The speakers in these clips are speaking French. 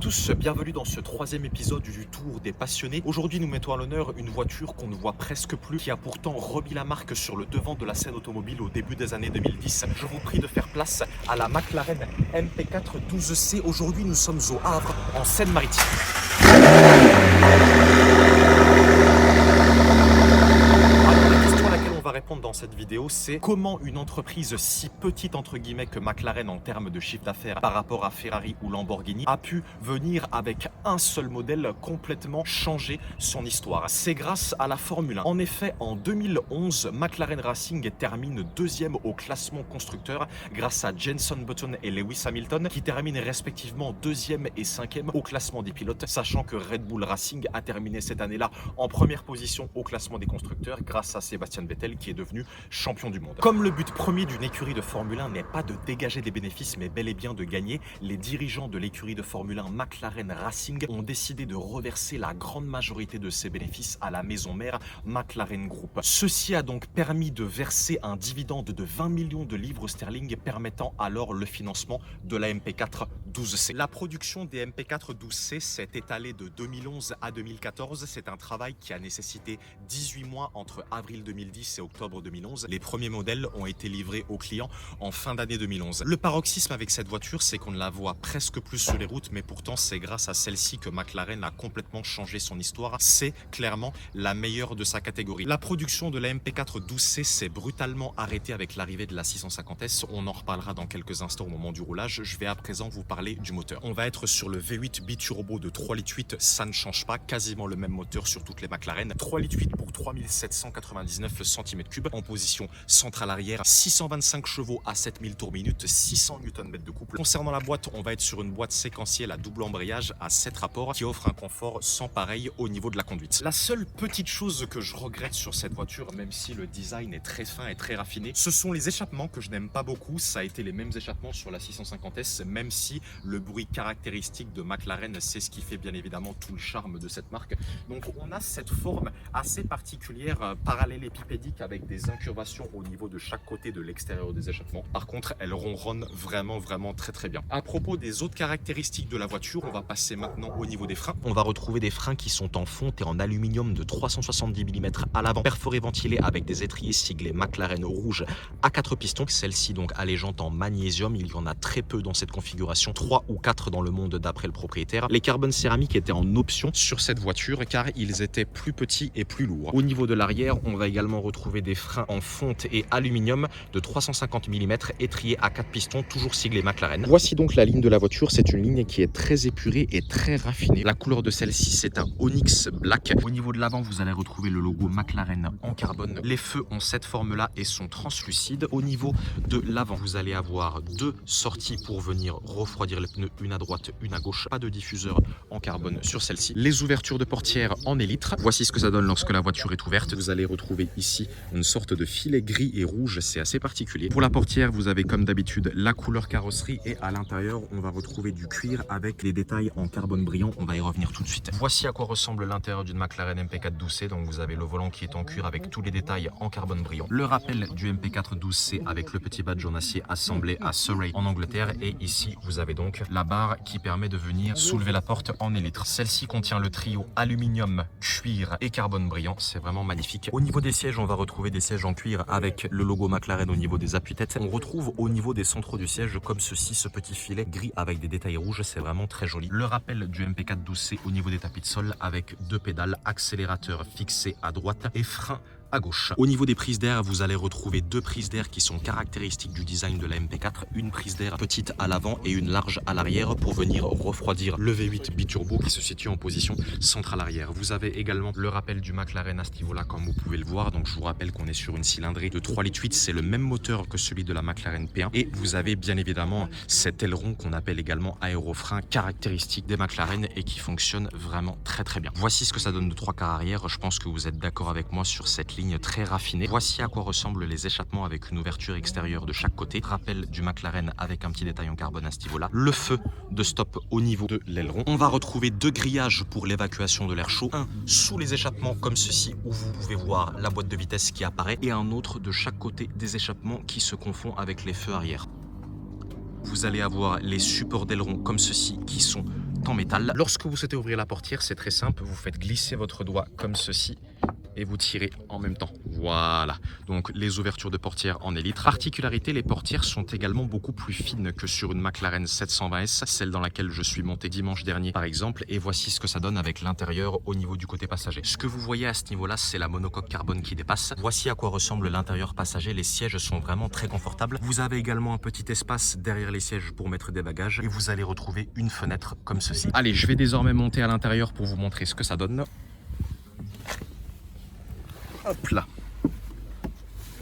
tous, bienvenue dans ce troisième épisode du Tour des Passionnés. Aujourd'hui, nous mettons à l'honneur une voiture qu'on ne voit presque plus, qui a pourtant remis la marque sur le devant de la scène automobile au début des années 2010. Je vous prie de faire place à la McLaren MP4 12C. Aujourd'hui, nous sommes au Havre, en Seine-Maritime. Répondre dans cette vidéo, c'est comment une entreprise si petite entre guillemets que McLaren en termes de chiffre d'affaires par rapport à Ferrari ou Lamborghini a pu venir avec un seul modèle complètement changer son histoire. C'est grâce à la Formule 1. En effet, en 2011, McLaren Racing termine deuxième au classement constructeur grâce à Jenson Button et Lewis Hamilton qui terminent respectivement deuxième et cinquième au classement des pilotes, sachant que Red Bull Racing a terminé cette année-là en première position au classement des constructeurs grâce à Sebastian Vettel qui est devenu champion du monde. Comme le but premier d'une écurie de Formule 1 n'est pas de dégager des bénéfices mais bel et bien de gagner, les dirigeants de l'écurie de Formule 1 McLaren Racing ont décidé de reverser la grande majorité de ces bénéfices à la maison mère McLaren Group. Ceci a donc permis de verser un dividende de 20 millions de livres sterling permettant alors le financement de la MP4 12C. La production des MP4 12C s'est étalée de 2011 à 2014. C'est un travail qui a nécessité 18 mois entre avril 2010 et octobre 2011. Les premiers modèles ont été livrés aux clients en fin d'année 2011. Le paroxysme avec cette voiture, c'est qu'on ne la voit presque plus sur les routes, mais pourtant c'est grâce à celle-ci que McLaren a complètement changé son histoire. C'est clairement la meilleure de sa catégorie. La production de la MP4 12C s'est brutalement arrêtée avec l'arrivée de la 650S. On en reparlera dans quelques instants au moment du roulage. Je vais à présent vous parler du moteur. On va être sur le V8 biturbo de 3,8 litres. Ça ne change pas, quasiment le même moteur sur toutes les McLaren. 3,8 litres pour 3799 cm3 en position centrale arrière, 625 chevaux à 7000 tours minute, 600 Nm de couple. Concernant la boîte, on va être sur une boîte séquentielle à double embrayage à 7 rapports qui offre un confort sans pareil au niveau de la conduite. La seule petite chose que je regrette sur cette voiture, même si le design est très fin et très raffiné, ce sont les échappements que je n'aime pas beaucoup. Ça a été les mêmes échappements sur la 650S, même si le bruit caractéristique de McLaren, c'est ce qui fait bien évidemment tout le charme de cette marque. Donc on a cette forme assez particulière, parallélépipédique avec des incurvations au niveau de chaque côté de l'extérieur des échappements. Par contre, elle ronronne vraiment très bien. À propos des autres caractéristiques de la voiture, on va passer maintenant au niveau des freins. On va retrouver des freins qui sont en fonte et en aluminium de 370 mm à l'avant, perforés ventilés avec des étriers siglés McLaren rouge à 4 pistons. Celle-ci donc allégeante en magnésium, il y en a très peu dans cette configuration, 3 ou 4 dans le monde d'après le propriétaire. Les carbones céramiques étaient en option sur cette voiture car ils étaient plus petits et plus lourds. Au niveau de l'arrière, on va également retrouver des freins en fonte et aluminium de 350 mm étriés à 4 pistons, toujours siglés McLaren. Voici donc la ligne de la voiture, c'est une ligne qui est très épurée et très raffinée. La couleur de celle-ci, c'est un Onyx Black. Au niveau de l'avant, vous allez retrouver le logo McLaren en carbone. Les feux ont cette forme-là et sont translucides. Au niveau de l'avant, vous allez avoir deux sorties pour venir refroidir les pneus, une à droite, une à gauche. Pas de diffuseur en carbone sur celle-ci. Les ouvertures de portière en élytre. Voici ce que ça donne lorsque la voiture est ouverte. Vous allez retrouver ici une sorte de filet gris et rouge, c'est assez particulier. Pour la portière, vous avez comme d'habitude la couleur carrosserie et à l'intérieur, on va retrouver du cuir avec les détails en carbone brillant. On va y revenir tout de suite. Voici à quoi ressemble l'intérieur d'une McLaren MP4 12C. Donc vous avez le volant qui est en cuir avec tous les détails en carbone brillant. Le rappel du MP4 12C avec le petit badge en acier assemblé à Surrey en Angleterre. Et ici, vous avez donc la barre qui permet de venir soulever la porte en élytre. Celle-ci contient le trio aluminium, cuir et carbone brillant. C'est vraiment magnifique. Au niveau des sièges, on va retrouver des sièges en cuir avec le logo McLaren au niveau des appuis-têtes. On retrouve au niveau des centraux du siège comme ceci, ce petit filet gris avec des détails rouges, c'est vraiment très joli. Le rappel du MP4 12C au niveau des tapis de sol avec deux pédales, accélérateur fixé à droite et frein à gauche. Au niveau des prises d'air, vous allez retrouver deux prises d'air qui sont caractéristiques du design de la MP4. Une prise d'air petite à l'avant et une large à l'arrière pour venir refroidir le V8 biturbo qui se situe en position centrale arrière. Vous avez également le rappel du McLaren à ce niveau-là comme vous pouvez le voir. Donc je vous rappelle qu'on est sur une cylindrée de 3,8 litres. C'est le même moteur que celui de la McLaren P1. Et vous avez bien évidemment cet aileron qu'on appelle également aérofrein caractéristique des McLaren et qui fonctionne vraiment très bien. Voici ce que ça donne de trois quarts arrière. Je pense que vous êtes d'accord avec moi sur cette ligne très raffinée. Voici à quoi ressemblent les échappements avec une ouverture extérieure de chaque côté. Rappel du McLaren avec un petit détail en carbone à ce niveau-là. Le feu de stop au niveau de l'aileron. On va retrouver deux grillages pour l'évacuation de l'air chaud. Un sous les échappements comme ceci où vous pouvez voir la boîte de vitesse qui apparaît et un autre de chaque côté des échappements qui se confond avec les feux arrière. Vous allez avoir les supports d'aileron comme ceci qui sont en métal. Lorsque vous souhaitez ouvrir la portière, c'est très simple. Vous faites glisser votre doigt comme ceci et vous tirez en même temps. Voilà, donc les ouvertures de portière en élytre. Particularité, les portières sont également beaucoup plus fines que sur une McLaren 720S, celle dans laquelle je suis monté dimanche dernier par exemple, et voici ce que ça donne avec l'intérieur au niveau du côté passager. Ce que vous voyez à ce niveau-là, c'est la monocoque carbone qui dépasse. Voici à quoi ressemble l'intérieur passager. Les sièges sont vraiment très confortables. Vous avez également un petit espace derrière les sièges pour mettre des bagages et vous allez retrouver une fenêtre comme ceci. Allez, je vais désormais monter à l'intérieur pour vous montrer ce que ça donne. Hop là.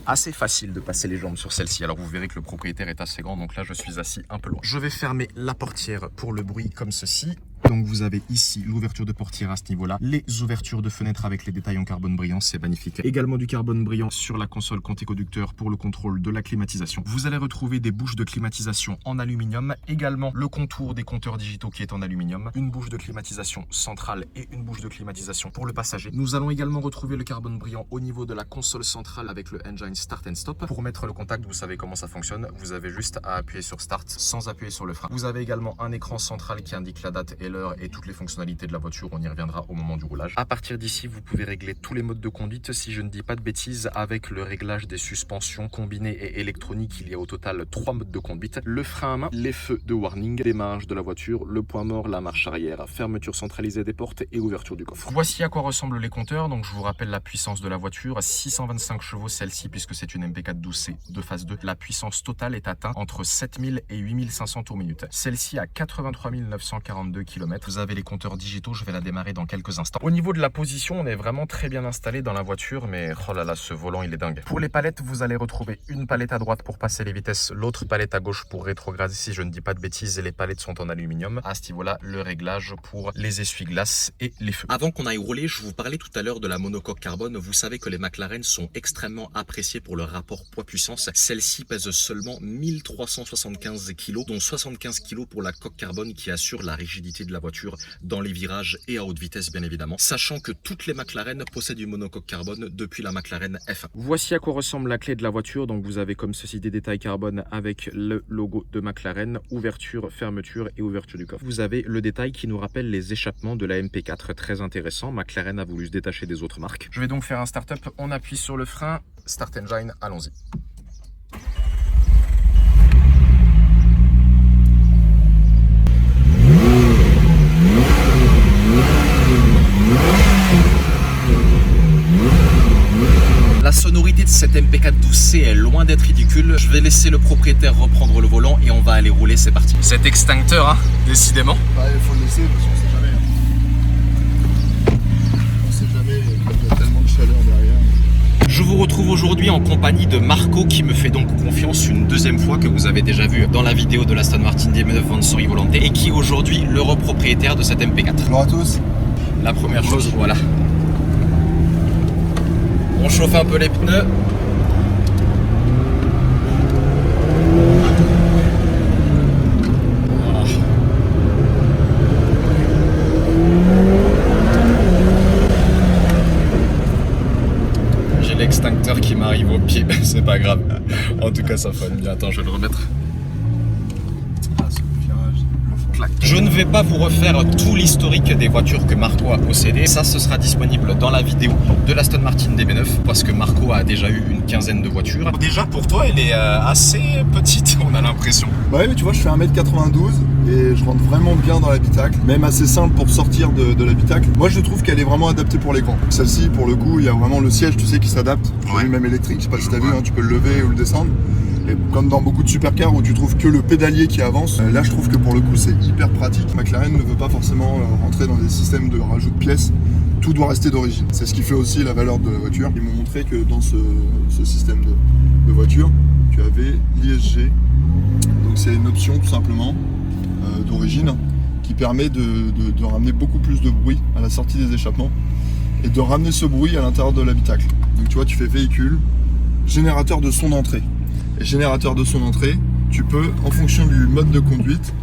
Assez facile de passer les jambes sur celle-ci. Alors vous verrez que le propriétaire est assez grand, donc là je suis assis un peu loin. Je vais fermer la portière pour le bruit comme ceci. Donc vous avez ici l'ouverture de portière à ce niveau-là, les ouvertures de fenêtres avec les détails en carbone brillant, c'est magnifique. Également du carbone brillant sur la console compte-conducteur pour le contrôle de la climatisation. Vous allez retrouver des bouches de climatisation en aluminium, également le contour des compteurs digitaux qui est en aluminium, une bouche de climatisation centrale et une bouche de climatisation pour le passager. Nous allons également retrouver le carbone brillant au niveau de la console centrale avec le engine start and stop. Pour mettre le contact, vous savez comment ça fonctionne, vous avez juste à appuyer sur start sans appuyer sur le frein. Vous avez également un écran central qui indique la date et l'heure et toutes les fonctionnalités de la voiture, on y reviendra au moment du roulage. À partir d'ici, vous pouvez régler tous les modes de conduite, si je ne dis pas de bêtises, avec le réglage des suspensions combinées et électroniques, il y a au total 3 modes de conduite. Le frein à main, les feux de warning, démarrage de la voiture, le point mort, la marche arrière, fermeture centralisée des portes et ouverture du coffre. Voici à quoi ressemblent les compteurs, donc je vous rappelle la puissance de la voiture, 625 chevaux celle-ci puisque c'est une MP4 12C de phase 2. La puissance totale est atteinte entre 7000 et 8500 tours minute. Celle-ci a 83 942 km. Vous avez les compteurs digitaux, je vais la démarrer dans quelques instants. Au niveau de la position, on est vraiment très bien installé dans la voiture, mais oh là là, ce volant il est dingue. Pour les palettes, vous allez retrouver une palette à droite pour passer les vitesses, l'autre palette à gauche pour rétrograder, si je ne dis pas de bêtises, et les palettes sont en aluminium. À ce niveau-là, le réglage pour les essuie-glaces et les feux. Avant qu'on aille rouler, je vous parlais tout à l'heure de la monocoque carbone. Vous savez que les McLaren sont extrêmement appréciées pour leur rapport poids-puissance. Celle-ci pèse seulement 1375 kg, dont 75 kg pour la coque carbone qui assure la rigidité de la voiture dans les virages et à haute vitesse bien évidemment, sachant que toutes les McLaren possèdent une monocoque carbone depuis la McLaren F1. Voici à quoi ressemble la clé de la voiture, donc vous avez comme ceci des détails carbone avec le logo de McLaren, ouverture, fermeture et ouverture du coffre. Vous avez le détail qui nous rappelle les échappements de la MP4, très intéressant, McLaren a voulu se détacher des autres marques. Je vais donc faire un start-up, on appuie sur le frein, start engine, allons-y. La sonorité de cette MP4 12C est loin d'être ridicule. Je vais laisser le propriétaire reprendre le volant et on va aller rouler, c'est parti. Cet extincteur, hein, décidément. Ouais, il faut le laisser parce qu'on sait jamais. On sait jamais, il y a tellement de chaleur derrière. Je vous retrouve aujourd'hui en compagnie de Marco qui me fait donc confiance une deuxième fois, que vous avez déjà vu dans la vidéo de l'Aston Martin DB9 Vansori Volante et qui est aujourd'hui le propriétaire de cette MP4. Bonjour à tous. La première chose, voilà. On chauffe un peu les pneus. Voilà. J'ai l'extincteur qui m'arrive au pied, c'est pas grave. En tout cas, ça sonne bien. Attends, je vais le remettre. Je ne vais pas vous refaire tout l'historique des voitures que Marco a possédées. Ça, ce sera disponible dans la vidéo de l'Aston Martin DB9 parce que Marco a déjà eu une quinzaine de voitures. Déjà, pour toi, elle est assez petite, on a l'impression. Bah ouais, mais tu vois, je fais 1m92 et je rentre vraiment bien dans l'habitacle. Même assez simple pour sortir de l'habitacle. Moi, je trouve qu'elle est vraiment adaptée pour les grands. Celle-ci, pour le coup, il y a vraiment le siège, tu sais, qui s'adapte. Ouais. Même électrique, je sais pas si t'as vu, hein, tu peux le lever ou le descendre. Et comme dans beaucoup de supercars où tu trouves que le pédalier qui avance, là je trouve que pour le coup c'est hyper pratique. McLaren ne veut pas forcément rentrer dans des systèmes de rajout de pièces, tout doit rester d'origine. C'est ce qui fait aussi la valeur de la voiture. Ils m'ont montré que dans ce système de voiture, tu avais l'ISG, donc c'est une option tout simplement d'origine qui permet de ramener beaucoup plus de bruit à la sortie des échappements et de ramener ce bruit à l'intérieur de l'habitacle. Donc tu vois, tu fais véhicule, générateur de son d'entrée. Et générateur de son entrée, tu peux, en fonction du mode de conduite,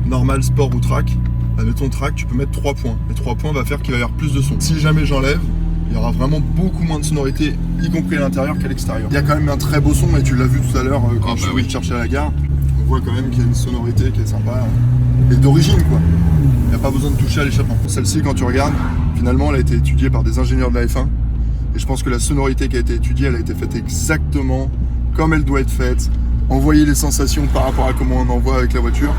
normal, sport ou track, admettons track, tu peux mettre 3 points. Et 3 points va faire qu'il va y avoir plus de son. Si jamais j'enlève, il y aura vraiment beaucoup moins de sonorité, y compris à l'intérieur qu'à l'extérieur. Il y a quand même un très beau son, et tu l'as vu tout à l'heure quand je suis venu te chercher à la gare. On voit quand même qu'il y a une sonorité qui est sympa. est d'origine, quoi. Il n'y a pas besoin de toucher à l'échappement. Celle-ci, quand tu regardes, finalement, elle a été étudiée par des ingénieurs de la F1. Et je pense que la sonorité qui a été étudiée, elle a été faite exactement comme elle doit être faite. Envoyer les sensations par rapport à comment on envoie avec la voiture.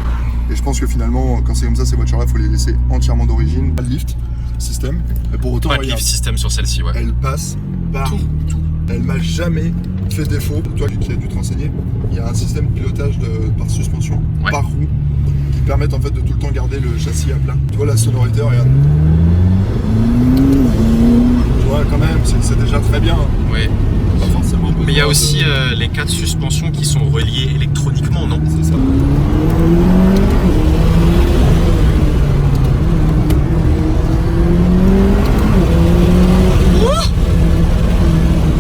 Et je pense que finalement, quand c'est comme ça, ces voitures-là, il faut les laisser entièrement d'origine. Pas de lift système. Mais pour autant, Pas de lift système sur celle-ci, ouais. Elle passe par tout. Elle m'a jamais fait défaut. Toi qui as dû te renseigner, il y a un système de pilotage par suspension, par roue, qui permettent en fait de tout le temps garder le châssis à plat. Tu vois la sonorité, regarde. Tu vois quand même, c'est déjà très bien. Oui. Pas forcément. Mais il y a aussi les 4 suspensions qui sont reliées électroniquement, non? C'est ça.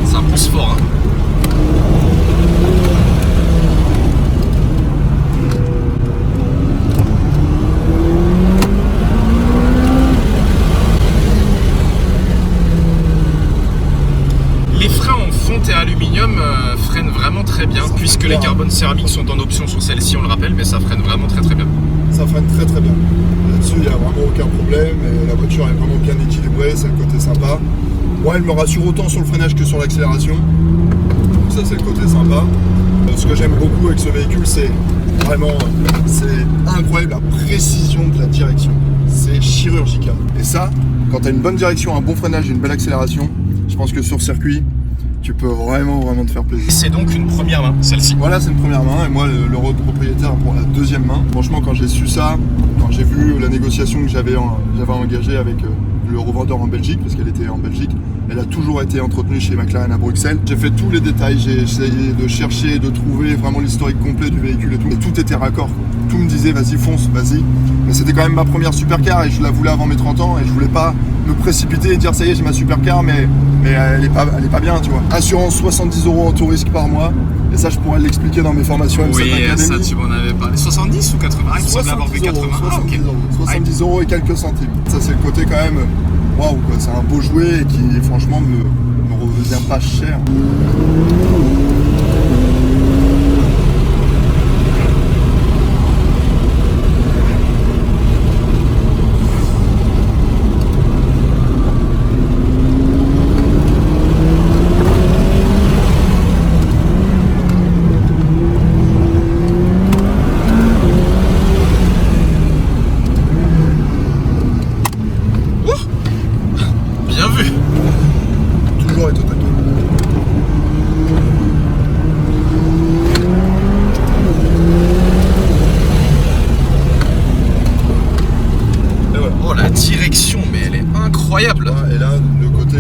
Ça pousse fort, hein. Les freins en fonte et aluminium freinent vraiment très bien, puisque les carbones céramiques sont en option sur celle-ci, on le rappelle, mais ça freine vraiment très bien. Ça freine très bien. Là-dessus, il n'y a vraiment aucun problème. Et la voiture est vraiment bien équilibrée, c'est le côté sympa. Moi, elle me rassure autant sur le freinage que sur l'accélération. Ça, c'est le côté sympa. Ce que j'aime beaucoup avec ce véhicule, c'est vraiment, c'est incroyable la précision de la direction. C'est chirurgical. Et ça, quand tu as une bonne direction, un bon freinage et une belle accélération, je pense que sur circuit, tu peux vraiment te faire plaisir. C'est donc une première main, celle-ci. Voilà, c'est une première main, et moi, le rôle de propriétaire pour la deuxième main. Franchement, quand j'ai su ça, quand j'ai vu la négociation que j'avais engagée avec le revendeur en Belgique, parce qu'elle était en Belgique, elle a toujours été entretenue chez McLaren à Bruxelles. J'ai fait tous les détails, j'ai essayé de chercher, de trouver vraiment l'historique complet du véhicule et tout. Et tout était raccord. Tout me disait, vas-y, fonce, vas-y. Mais c'était quand même ma première supercar et je la voulais avant mes 30 ans et je voulais pas me précipiter et dire, ça y est, j'ai ma supercar, mais elle est pas bien, tu vois. Assurance 70 € en tout risque par mois. Et ça, je pourrais l'expliquer dans mes formations M7 Oui, Academy. ça, tu m'en avais parlé. 70 ou 80? Il me semble avoir vu 80. 70 € et quelques centimes. Ça, c'est le côté quand même, waouh, quoi. C'est un beau jouet qui, franchement, me revient pas cher. Bien vu. Toujours être au taquet. Et voilà. Oh, la direction, mais elle est incroyable. Et là, le côté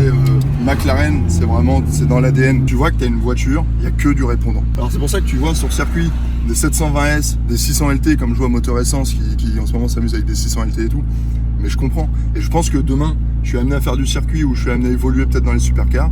McLaren, c'est dans l'ADN. Tu vois que tu as une voiture, il n'y a que du répondant. Alors c'est pour ça que tu vois sur circuit des 720S, des 600 LT, comme je vois Moteur Essence qui en ce moment s'amuse avec des 600 LT et tout. Mais je comprends. Et je pense que demain, je suis amené à faire du circuit ou je suis amené à évoluer peut-être dans les supercars.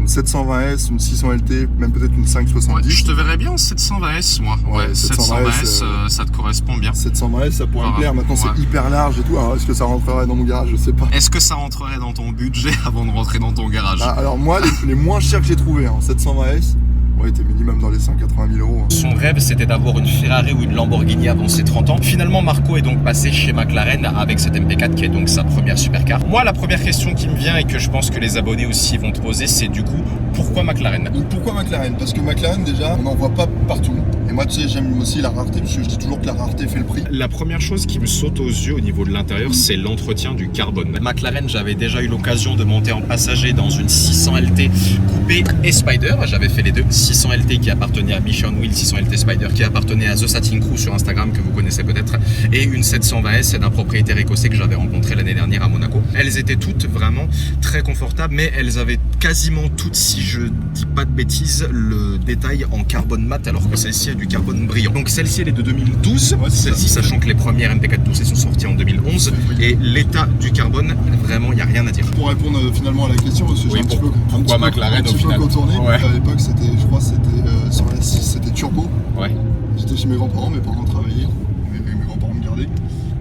Une 720S, une 600 LT, même peut-être une 570. Ouais, je te verrais bien en 720S, moi. Ouais, 720S, ça te correspond bien. 720S, ça pourrait me plaire. Maintenant, c'est hyper large et tout. Alors, est-ce que ça rentrerait dans mon garage? Je sais pas. Est-ce que ça rentrerait dans ton budget avant de rentrer dans ton garage? Alors, moi, les moins chers que j'ai trouvés, 720S, ouais, t'es minimum dans les 180 000 €. Son rêve, c'était d'avoir une Ferrari ou une Lamborghini avant ses 30 ans. Finalement, Marco est donc passé chez McLaren avec cette MP4 qui est donc sa première supercar. Moi, la première question qui me vient et que je pense que les abonnés aussi vont te poser, c'est du coup, pourquoi McLaren? Pourquoi McLaren? Parce que McLaren, déjà, on n'en voit pas partout. Et moi, tu sais, j'aime aussi la rareté, parce que je dis toujours que la rareté fait le prix. La première chose qui me saute aux yeux au niveau de l'intérieur, c'est l'entretien du carbone. McLaren, j'avais déjà eu l'occasion de monter en passager dans une 600 LT coupé et Spider. J'avais fait les deux. 600 LT qui appartenait à Mission Wheel, 600 LT Spider qui appartenait à The Satin Crew sur Instagram, que vous connaissez peut-être, et une 720S d'un propriétaire écossais que j'avais rencontré l'année dernière à Monaco. Elles étaient toutes vraiment très confortables, mais elles avaient quasiment toutes, si je dis pas de bêtises, le détail en carbone mat, alors que celle-ci a du carbone brillant. Donc celle-ci, elle est de 2012, celle-ci sachant que les premières MP4 poussées sont sorties en 2011, et l'état du carbone, vraiment, il n'y a rien à dire. Pour répondre finalement à la question, parce que j'ai pourquoi McLaren au final? Contourné, à l'époque, je crois que c'était sur la 6, c'était turbo. Ouais. J'étais chez mes grands-parents travaillaient, mes grands-parents me gardaient.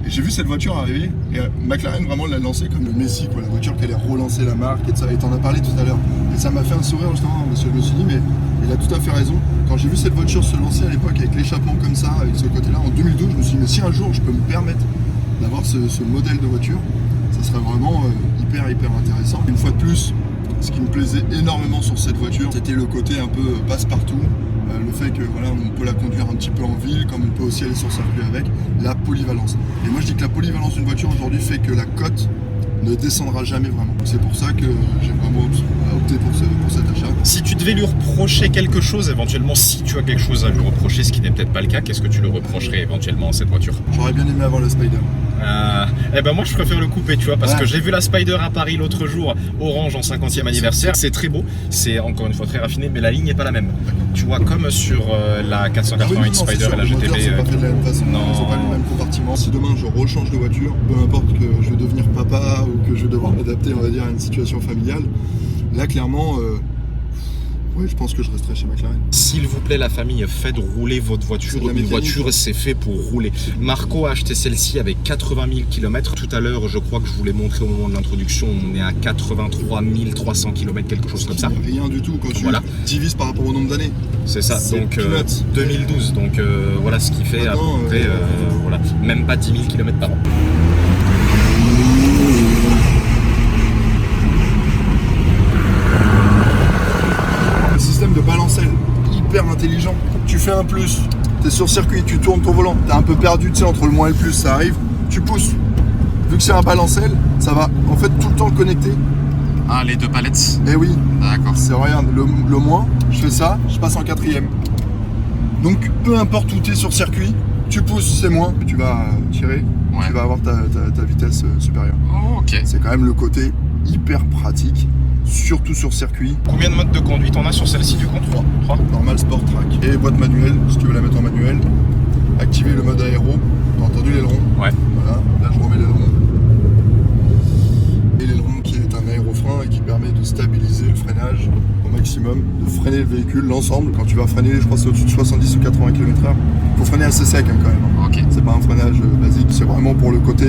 Et j'ai vu cette voiture arriver, et McLaren vraiment l'a lancée comme le Messi, quoi, la voiture qui allait relancer la marque, et ça. Et t'en as parlé tout à l'heure. Et ça m'a fait un sourire justement, parce que je me suis dit, mais il a tout à fait raison. Quand j'ai vu cette voiture se lancer à l'époque avec l'échappement comme ça, avec ce côté-là, en 2012, je me suis dit, mais si un jour je peux me permettre d'avoir ce modèle de voiture, ça serait vraiment hyper intéressant. Une fois de plus, ce qui me plaisait énormément sur cette voiture, c'était le côté un peu passe-partout. Le fait que voilà, on peut la conduire un petit peu en ville, comme on peut aussi aller sur circuit avec, la polyvalence. Et moi je dis que la polyvalence d'une voiture aujourd'hui fait que la cote ne descendra jamais vraiment. C'est pour ça que j'ai vraiment opté pour cet achat. Si tu devais lui reprocher quelque chose, éventuellement, si tu as quelque chose à lui reprocher, ce qui n'est peut-être pas le cas, qu'est-ce que tu lui reprocherais éventuellement à cette voiture? J'aurais bien aimé avoir le Spider. Eh ben moi je préfère le couper, tu vois, parce que j'ai vu la Spider à Paris l'autre jour, orange en 50e anniversaire, c'est très beau, c'est encore une fois très raffiné, mais la ligne n'est pas la même. Tu vois, comme sur la 488 Spider et la GTB. C'est pas fait de la même façon, non. Ils ont pas le même compartiment. Si demain je rechange de voiture, peu importe que je vais devenir papa ou que je vais devoir m'adapter, on va dire, à une situation familiale, là clairement, oui, je pense que je resterai chez McLaren. S'il vous plaît, la famille, faites rouler votre voiture. Une voiture, c'est fait pour rouler. Marco a acheté celle-ci avec 80 000 km. Tout à l'heure, je crois que je vous l'ai montré au moment de l'introduction, on est à 83 300 km, quelque chose comme ça. Rien du tout quand tu divises par rapport au nombre d'années. C'est ça, donc 2012. Donc voilà ce qui fait maintenant, à peu près voilà, même pas 10 000 km par an. Système de balancelle hyper intelligent. Tu fais un plus, tu es sur circuit, tu tournes ton volant, tu es un peu perdu, tu sais, entre le moins et le plus, ça arrive, tu pousses. Vu que c'est un balancelle, ça va en fait tout le temps le connecter. Ah, les deux palettes? Eh oui. D'accord. C'est, regarde, le moins, je fais ça, je passe en 4e. Donc peu importe où tu es sur circuit, tu pousses, c'est moins, tu vas tirer, tu vas avoir ta vitesse supérieure. Oh, ok. C'est quand même le côté hyper pratique. Surtout sur circuit. Combien de modes de conduite on a sur celle-ci du coup? 3. Normal, sport, track. Et boîte manuelle, si tu veux la mettre en manuel. Activer le mode aéro. T'as entendu l'aileron? Ouais. Voilà, là je remets l'aileron. Et l'aileron qui est un aérofrein et qui permet de stabiliser le freinage au maximum, de freiner le véhicule, l'ensemble. Quand tu vas freiner, je crois que c'est au-dessus de 70 ou 80 km/h. Faut freiner assez sec quand même. Ok. C'est pas un freinage basique, c'est vraiment pour le côté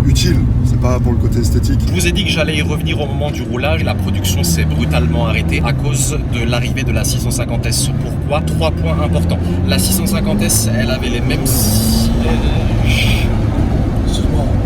utile, c'est pas pour le côté esthétique. Je vous ai dit que j'allais y revenir au moment du roulage. La production s'est brutalement arrêtée à cause de l'arrivée de la 650S. Pourquoi? 3 points importants. La 650S, elle avait les mêmes...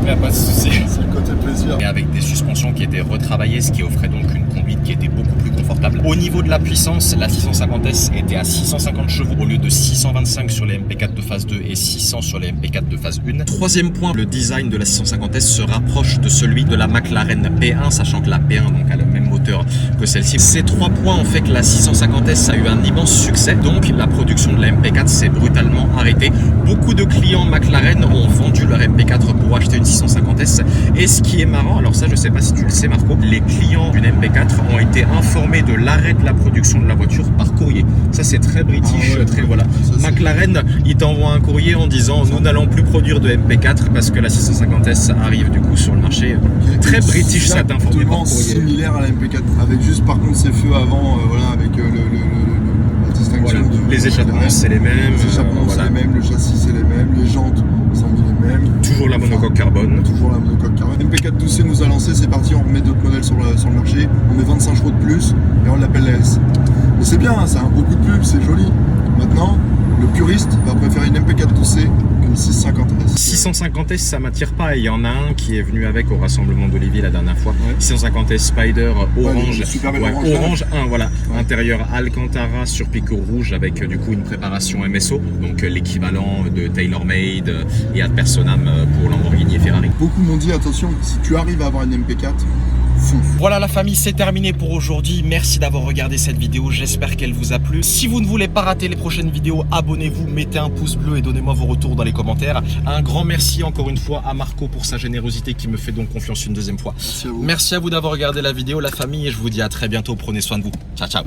Il n'y a pas de souci. C'est le côté plaisir. Et avec des suspensions qui étaient retravaillées, ce qui offrait donc une conduite qui était beaucoup plus confortable. Au niveau de la puissance, la 650S était à 650 chevaux au lieu de 625 sur les MP4 de phase 2 et 600 sur les MP4 de phase 1. Troisième point, le design de la 650S se rapproche de celui de la McLaren P1, sachant que la P1 donc, a le même moteur que celle-ci. Ces 3 points ont fait que la 650S a eu un immense succès, donc la production de la MP4 s'est brutalement arrêtée. Beaucoup de clients McLaren ont vendu leur MP4 pour acheter une 650S. Et ce qui est marrant, alors ça je sais pas si tu le sais Marco, les clients d'une MP4 ont été informés de l'arrêt de la production de la voiture par courrier. Ça c'est très british, très voilà. Ça, McLaren, il t'envoie un courrier en disant nous n'allons plus produire de MP4 parce que la 650S arrive du coup sur le marché. Très british, ça t'informe par courrier. Similaire à la MP4, avec juste par contre ces feux avant, voilà, avec la distinction. Voilà. Les échappements c'est les mêmes. Les échappements c'est les mêmes, le châssis c'est les mêmes, les jantes sont les mêmes. Toujours la monocoque carbone. Toujours la monocoque carbone. MP4 12C nous a lancé, c'est parti, on remet d'autres modèles sur le marché, on met 25 chevaux de plus et on l'appelle la S. Mais c'est bien, hein, ça a un beau coup de pub, c'est joli. Maintenant, le puriste va préférer une MP4 12C qu'une 650S. 650S, ça m'attire pas. Il y en a un qui est venu avec au rassemblement d'Olivier la dernière fois. 650S Spider orange. Orange 1, voilà. Ouais. Intérieur Alcantara sur pico rouge avec du coup une préparation MSO, donc l'équivalent de TaylorMade et ad personam pour Lamborghini et Ferrari. Beaucoup m'ont dit attention, si tu arrives à avoir une MP4, fonce. Voilà la famille, c'est terminé pour aujourd'hui. Merci d'avoir regardé cette vidéo, j'espère qu'elle vous a plu. Si vous ne voulez pas rater les prochaines vidéos, abonnez-vous, mettez un pouce bleu et donnez-moi vos retours dans les commentaires. Un grand merci encore une fois à Marco pour sa générosité qui me fait donc confiance une deuxième fois. Merci à vous. Merci à vous d'avoir regardé la vidéo la famille et je vous dis à très bientôt, prenez soin de vous. Ciao ciao.